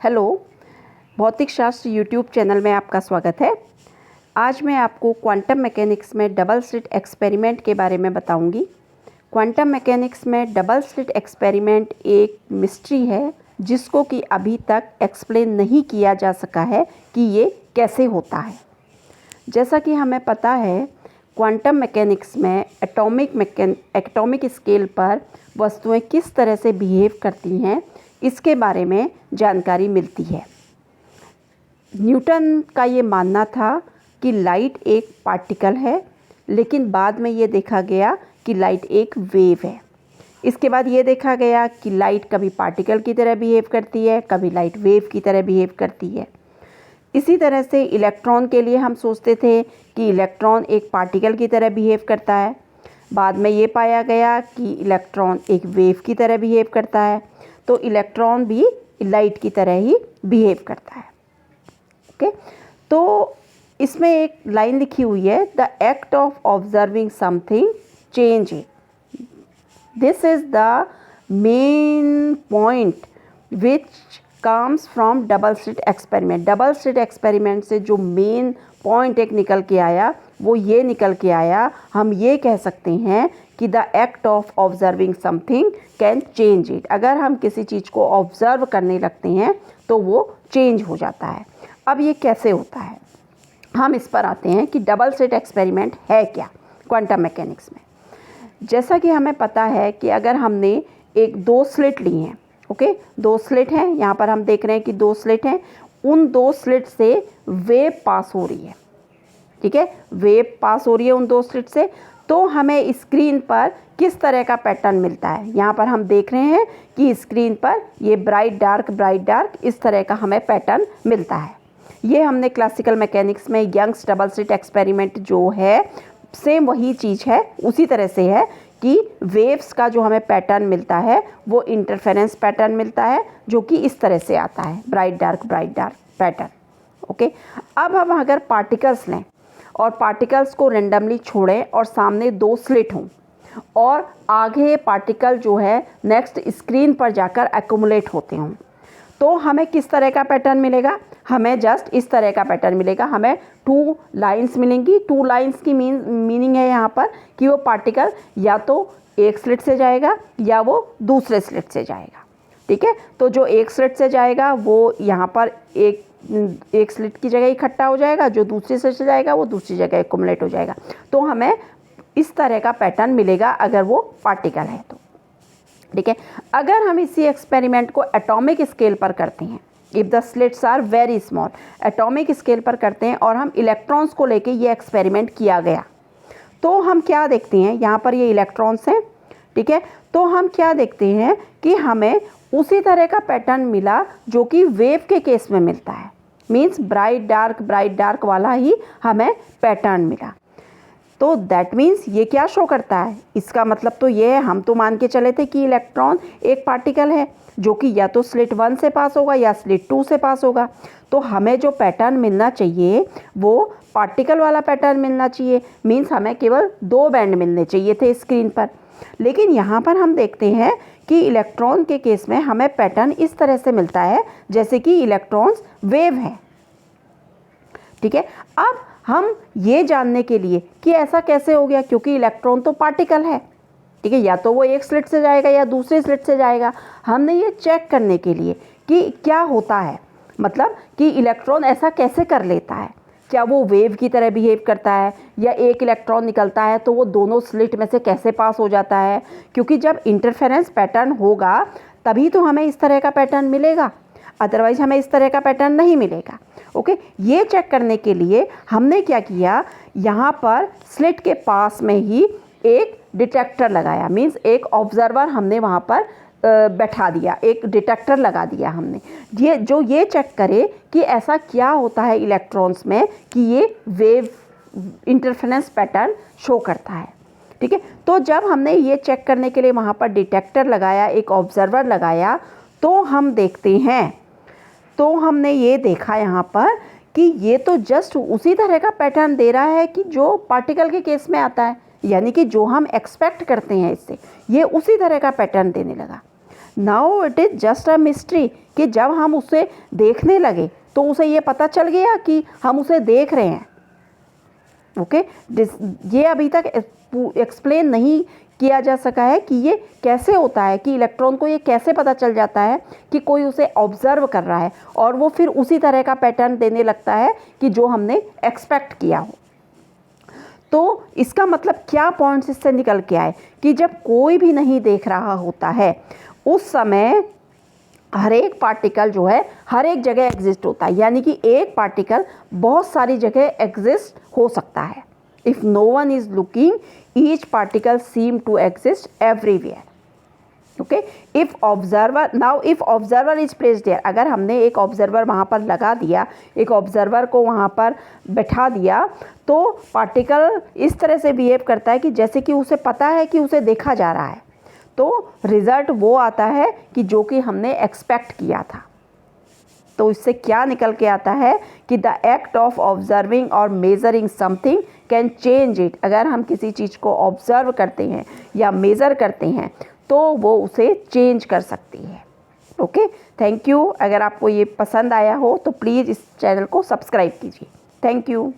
Hello, भौतिक शास्त्र YouTube channel में आपका स्वागत है। आज मैं आपको क्वांटम मैकेनिक्स में डबल स्लिट एक्सपेरिमेंट के बारे में बताऊंगी। क्वांटम मैकेनिक्स में डबल स्लिट एक्सपेरिमेंट एक मिस्ट्री है जिसको कि अभी तक एक्सप्लेन नहीं किया जा सका है कि ये कैसे होता है। जैसा कि हमें पता है, क्वांटम मैकेनिक्स में एटॉमिक स्केल पर वस्तुएं किस तरह से बिहेव करती हैं, इसके बारे में जानकारी मिलती है। न्यूटन का ये मानना था कि लाइट एक पार्टिकल है, लेकिन बाद में ये देखा गया कि लाइट एक वेव है। इसके बाद ये देखा गया कि लाइट कभी पार्टिकल की तरह बिहेव करती है, कभी लाइट वेव की तरह बिहेव करती है। इसी तरह से इलेक्ट्रॉन के लिए हम सोचते थे कि इलेक्ट्रॉन एक पार्टिकल की तरह बिहेव करता है। बाद में ये पाया गया कि इलेक्ट्रॉन एक वेव की तरह बिहेव करता है, तो इलेक्ट्रॉन भी लाइट की तरह ही बिहेव करता है। ओके, तो इसमें एक लाइन लिखी हुई है, the act of observing something change it. This is the main point which comes from double slit experiment. Double slit experiment से जो मेन पॉइंट एक निकल के आया, वो ये निकल के आया, हम ये कह सकते हैं कि the act of observing something can change it. अगर हम किसी चीज़ को ऑब्जर्व करने लगते हैं तो वो चेंज हो जाता है। अब ये कैसे होता है, हम इस पर आते हैं कि डबल स्लिट एक्सपेरिमेंट है क्या क्वांटम मैकेनिक्स में। जैसा कि हमें पता है कि अगर हमने दो स्लिट ली हैं, ओके, दो स्लिट हैं, यहाँ पर हम देख रहे हैं कि दो स्लिट हैं, उन दो स्लिट से वेव पास हो रही है, ठीक है, वेव पास हो रही है उन दो स्लिट से। तो हमें स्क्रीन पर किस तरह का पैटर्न मिलता है, यहाँ पर हम देख रहे हैं कि स्क्रीन पर ये ब्राइट डार्क इस तरह का हमें पैटर्न मिलता है। ये हमने क्लासिकल मैकेनिक्स में यंग्स डबल स्लिट एक्सपेरिमेंट जो है, सेम वही चीज़ है, उसी तरह से है कि वेव्स का जो हमें पैटर्न मिलता है वो इंटरफेरेंस पैटर्न मिलता है, जो कि इस तरह से आता है, ब्राइट डार्क पैटर्न। ओके, अब हम अगर पार्टिकल्स लें और पार्टिकल्स को रेंडमली छोड़ें और सामने दो स्लिट हों और आगे पार्टिकल जो है नेक्स्ट स्क्रीन पर जाकर एक्युमुलेट होते हों, तो हमें किस तरह का पैटर्न मिलेगा? हमें जस्ट इस तरह का पैटर्न मिलेगा। हमें टू लाइंस मिलेंगी। टू लाइंस की मीनिंग है यहाँ पर कि वो पार्टिकल या तो एक स्लिट से जाएगा या वो दूसरे स्लिट से जाएगा, ठीक है। तो जो एक स्लिट से जाएगा वो यहाँ पर एक स्लिट की जगह इकट्ठा हो जाएगा, जो दूसरी स्लिट से जाएगा वो दूसरी जगह एक्युमुलेट हो जाएगा। तो हमें इस तरह का पैटर्न मिलेगा अगर वो पार्टिकल है तो, ठीक है। अगर हम इसी एक्सपेरिमेंट को एटॉमिक स्केल पर करते हैं, if the slits are very small, atomic scale पर करते हैं और हम इलेक्ट्रॉन्स को लेके ये एक्सपेरिमेंट किया गया, तो हम क्या देखते हैं, यहाँ पर ये इलेक्ट्रॉन्स हैं, ठीक है। तो हम क्या देखते हैं कि हमें उसी तरह का पैटर्न मिला जो कि वेव के केस में मिलता है। मीन्स ब्राइट डार्क वाला ही हमें पैटर्न मिला। तो दैट मीन्स ये क्या शो करता है, इसका मतलब तो ये है, हम तो मान के चले थे कि इलेक्ट्रॉन एक पार्टिकल है जो कि या तो स्लिट 1 से पास होगा या स्लिट 2 से पास होगा। तो हमें जो पैटर्न मिलना चाहिए वो पार्टिकल वाला पैटर्न मिलना चाहिए। मीन्स हमें केवल दो बैंड मिलने चाहिए थे स्क्रीन पर, लेकिन यहाँ पर हम देखते हैं कि इलेक्ट्रॉन के केस में हमें पैटर्न इस तरह से मिलता है जैसे कि इलेक्ट्रॉन्स वेव हैं, ठीक है। अब हम ये जानने के लिए कि ऐसा कैसे हो गया, क्योंकि इलेक्ट्रॉन तो पार्टिकल है, ठीक है, या तो वो एक स्लिट से जाएगा या दूसरे स्लिट से जाएगा। हमने ये चेक करने के लिए कि क्या होता है, मतलब कि इलेक्ट्रॉन ऐसा कैसे कर लेता है, क्या वो वेव की तरह बिहेव करता है, या एक इलेक्ट्रॉन निकलता है तो वो दोनों स्लिट में से कैसे पास हो जाता है। क्योंकि जब इंटरफेरेंस पैटर्न होगा तभी तो हमें इस तरह का पैटर्न मिलेगा, अदरवाइज हमें इस तरह का पैटर्न नहीं मिलेगा। ओके, ये चेक करने के लिए हमने क्या किया, यहाँ पर स्लिट के पास में ही एक डिटेक्टर लगाया। मीन्स एक ऑब्जर्वर हमने वहाँ पर बैठा दिया, एक डिटेक्टर लगा दिया हमने, ये चेक करे कि ऐसा क्या होता है इलेक्ट्रॉन्स में कि ये वेव इंटरफेरेंस पैटर्न शो करता है, ठीक है। तो जब हमने ये चेक करने के लिए वहाँ पर डिटेक्टर लगाया, एक ऑब्जर्वर लगाया, तो हम देखते हैं, तो हमने ये देखा यहाँ पर कि ये तो जस्ट उसी तरह का पैटर्न दे रहा है कि जो पार्टिकल के केस में आता है, यानी कि जो हम एक्सपेक्ट करते हैं इससे, ये उसी तरह का पैटर्न देने लगा। Now it is just a mystery कि जब हम उसे देखने लगे तो उसे ये पता चल गया कि हम उसे देख रहे हैं। ओके, ये अभी तक एक्सप्लेन नहीं किया जा सका है कि ये कैसे होता है, कि इलेक्ट्रॉन को ये कैसे पता चल जाता है कि कोई उसे ऑब्जर्व कर रहा है और वो फिर उसी तरह का पैटर्न देने लगता है कि जो हमने एक्सपेक्ट किया हो। तो इसका मतलब क्या पॉइंट्स इससे निकल के आए कि जब कोई भी नहीं देख रहा होता है उस समय हर एक पार्टिकल जो है हर एक जगह एग्जिस्ट होता है, यानी कि एक पार्टिकल बहुत सारी जगह एग्जिस्ट हो सकता है। If no one is looking each particle seem to exist everywhere. Okay, if observer now if observer is placed there, अगर हमने एक ऑब्जर्वर वहाँ पर लगा दिया, एक ऑब्जर्वर को वहाँ पर बैठा दिया, तो पार्टिकल इस तरह से बिहेव करता है कि जैसे कि उसे पता है कि उसे देखा जा रहा है। तो रिज़ल्ट वो आता है कि जो कि हमने एक्सपेक्ट किया था। तो इससे क्या निकल के आता है कि द एक्ट ऑफ ऑब्जर्विंग और measuring something can change it. अगर हम किसी चीज़ को ऑब्जर्व करते हैं या मेज़र करते हैं तो वो उसे चेंज कर सकती है। Okay, thank you. अगर आपको ये पसंद आया हो तो प्लीज़ इस चैनल को सब्सक्राइब कीजिए। Thank you.